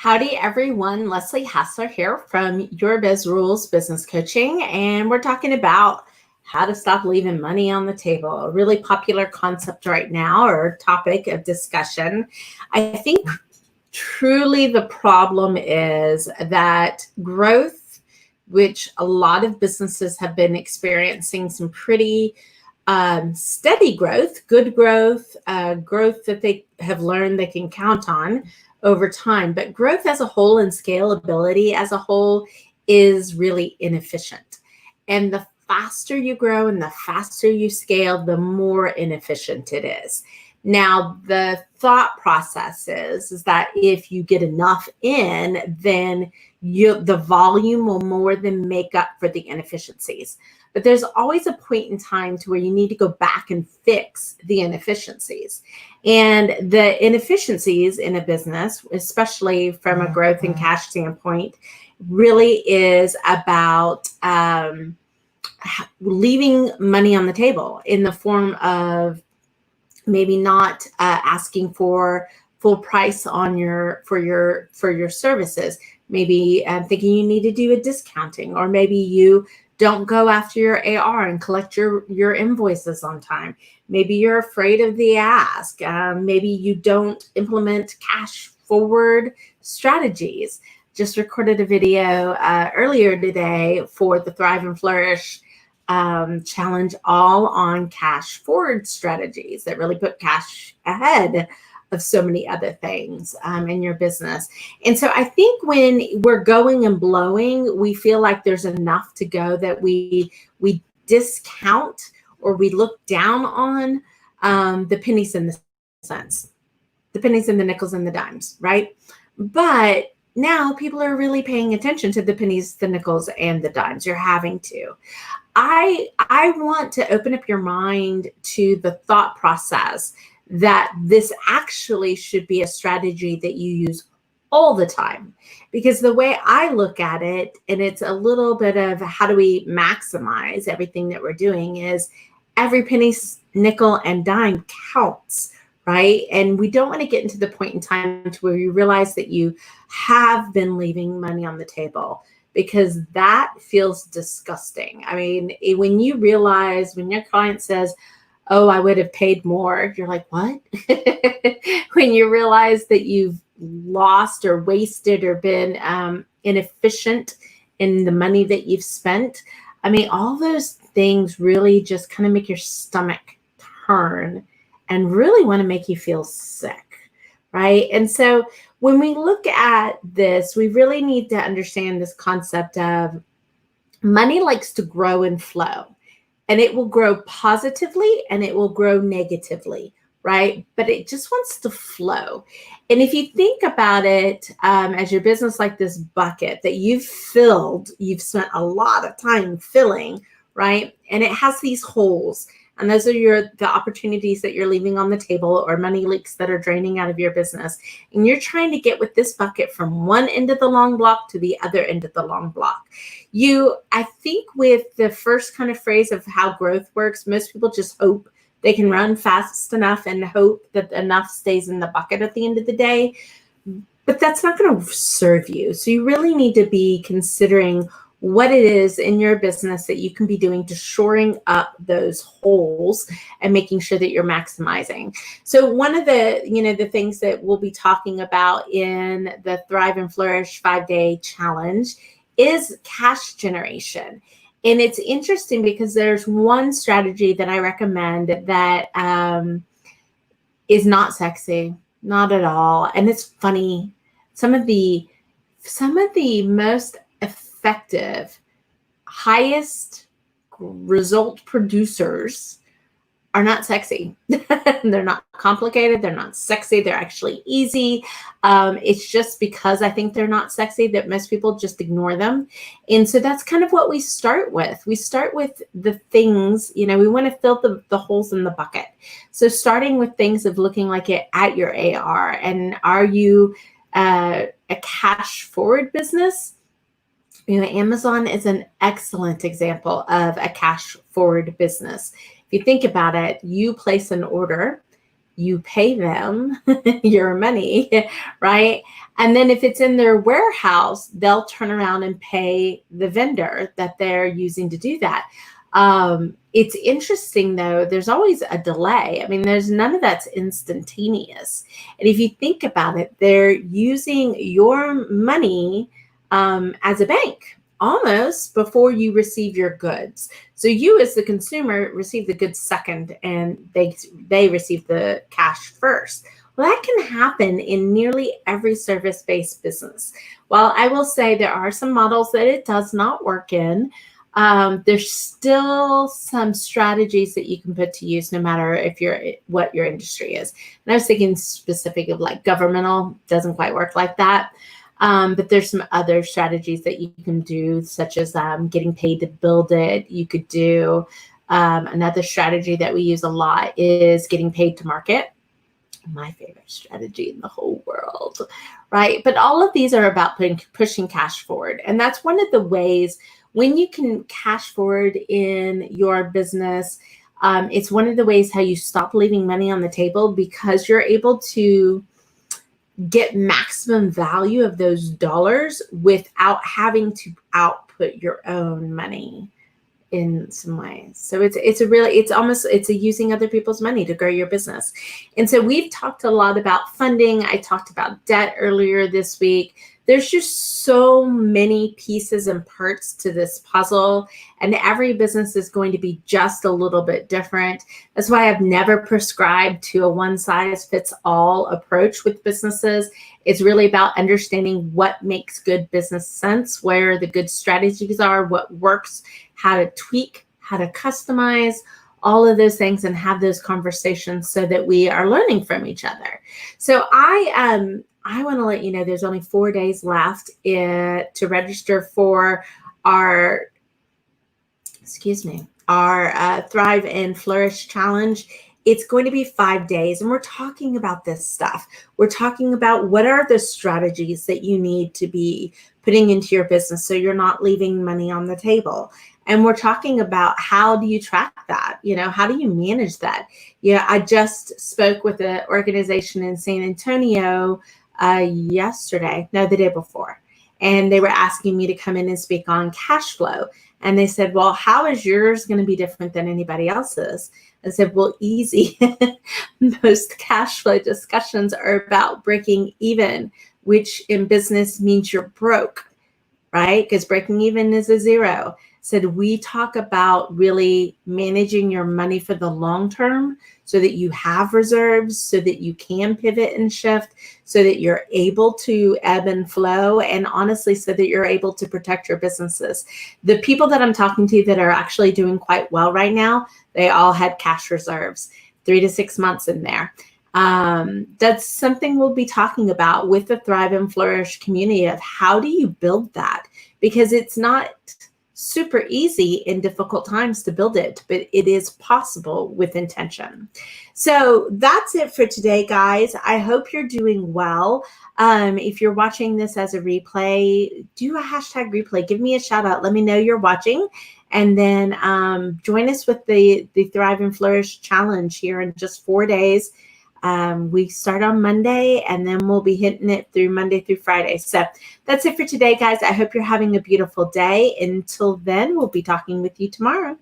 Howdy, everyone. Leslie Hassler here from Your Biz Rules Business Coaching, and we're talking about how to stop leaving money on the table, a really popular concept right now or topic of discussion. I think truly the problem is that growth, which a lot of businesses have been experiencing some pretty steady growth, good growth, growth that they have learned they can count on over time. But growth as a whole and scalability as a whole is really inefficient. And the faster you grow and the faster you scale, the more inefficient it is. Now, the thought process is that if you get enough in, then the volume will more than make up for the inefficiencies. But there's always a point in time to where you need to go back and fix the inefficiencies. And the inefficiencies in a business, especially from a growth and cash standpoint, really is about leaving money on the table in the form of maybe not asking for full price on for your services. Maybe thinking you need to do a discounting, or maybe you don't go after your AR and collect your invoices on time. Maybe you're afraid of the ask. Maybe you don't implement cash forward strategies. Just recorded a video earlier today for the Thrive and Flourish challenge, all on cash forward strategies that really put cash ahead of so many other things in your business. And so I think when we're going and blowing, we feel like there's enough to go that we discount or we look down on the pennies and the cents, the pennies and the nickels and the dimes, right? But now people are really paying attention to the pennies, the nickels, and the dimes. You're having to. I want to open up your mind to the thought process that this actually should be a strategy that you use all the time. Because the way I look at it, and it's a little bit of how do we maximize everything that we're doing, is every penny, nickel, and dime counts, right? And we don't want to get into the point in time to where you realize that you have been leaving money on the table, because that feels disgusting. I mean, when you realize, when your client says, oh, I would have paid more, you're like, what? When you realize that you've lost or wasted or been inefficient in the money that you've spent, I mean, all those things really just kind of make your stomach turn and really want to make you feel sick, right? And so when we look at this, we really need to understand this concept of money likes to grow and flow. And it will grow positively and it will grow negatively, right? But it just wants to flow. And if you think about it as your business like this bucket that you've filled, you've spent a lot of time filling, right? And it has these holes. And those are the opportunities that you're leaving on the table, or money leaks that are draining out of your business. And you're trying to get with this bucket from one end of the long block to the other end of the long block. I think with the first kind of phrase of how growth works, most people just hope they can run fast enough and hope that enough stays in the bucket at the end of the day. But that's not going to serve you. So you really need to be considering what it is in your business that you can be doing to shoring up those holes and making sure that you're maximizing. So one of the things that we'll be talking about in the Thrive and Flourish 5-day challenge is cash generation. And it's interesting because there's one strategy that I recommend that is not sexy, not at all. And it's funny. Some of the most effective, highest result producers are not sexy. They're not complicated. They're not sexy. They're actually easy. It's just because I think they're not sexy that most people just ignore them. And so that's kind of what we start with. We start with the things, we want to fill the holes in the bucket. So starting with things of looking like it at your AR. And are you a cash forward business? Amazon is an excellent example of a cash forward business. If you think about it, you place an order you pay them your money, right? And then if it's in their warehouse, they'll turn around and pay the vendor that they're using to do that. It's interesting though, there's always a delay. I mean, there's none of that's instantaneous. And if you think about it, they're using your money as a bank almost before you receive your goods. So you as the consumer receive the goods second and they receive the cash first. Well, that can happen in nearly every service-based business. While I will say there are some models that it does not work in, there's still some strategies that you can put to use no matter if what your industry is. And I was thinking specific of like governmental, doesn't quite work like that. But there's some other strategies that you can do, such as getting paid to build it. You could do another strategy that we use a lot is getting paid to market. My favorite strategy in the whole world, right? But all of these are about pushing cash forward. And that's one of the ways when you can cash forward in your business, it's one of the ways how you stop leaving money on the table because you're able to get maximum value of those dollars without having to output your own money in some ways. So it's a using other people's money to grow your business. And so we've talked a lot about funding. I talked about debt earlier this week. There's just so many pieces and parts to this puzzle, and every business is going to be just a little bit different. That's why I've never prescribed to a one-size-fits-all approach with businesses. It's really about understanding what makes good business sense, where the good strategies are, what works, how to tweak, how to customize, all of those things, and have those conversations so that we are learning from each other. So I want to let you know there's only 4 days left to register for our Thrive and Flourish challenge. It's going to be 5 days, and we're talking about this stuff. We're talking about what are the strategies that you need to be putting into your business so you're not leaving money on the table. And we're talking about how do you track that? How do you manage that? I just spoke with an organization in San Antonio the day before, and they were asking me to come in and speak on cash flow. And they said, well, how is yours going to be different than anybody else's? I said, well, easy. Most cash flow discussions are about breaking even, which in business means you're broke, right? Because breaking even is a zero. Said we talk about really managing your money for the long term so that you have reserves, so that you can pivot and shift, so that you're able to ebb and flow, and honestly, so that you're able to protect your businesses. The people that I'm talking to that are actually doing quite well right now, they all had cash reserves, 3 to 6 months in there. That's something we'll be talking about with the Thrive and Flourish community of how do you build that? Because it's not super easy in difficult times to build it, but it is possible with intention. So that's it for today, guys. I hope you're doing well. If you're watching this as a replay, do a hashtag replay. Give me a shout out. Let me know you're watching. And then join us with the Thrive and Flourish challenge here in just 4 days. We start on Monday, and then we'll be hitting it through Monday through Friday. So that's it for today, guys. I hope you're having a beautiful day. Until then, we'll be talking with you tomorrow.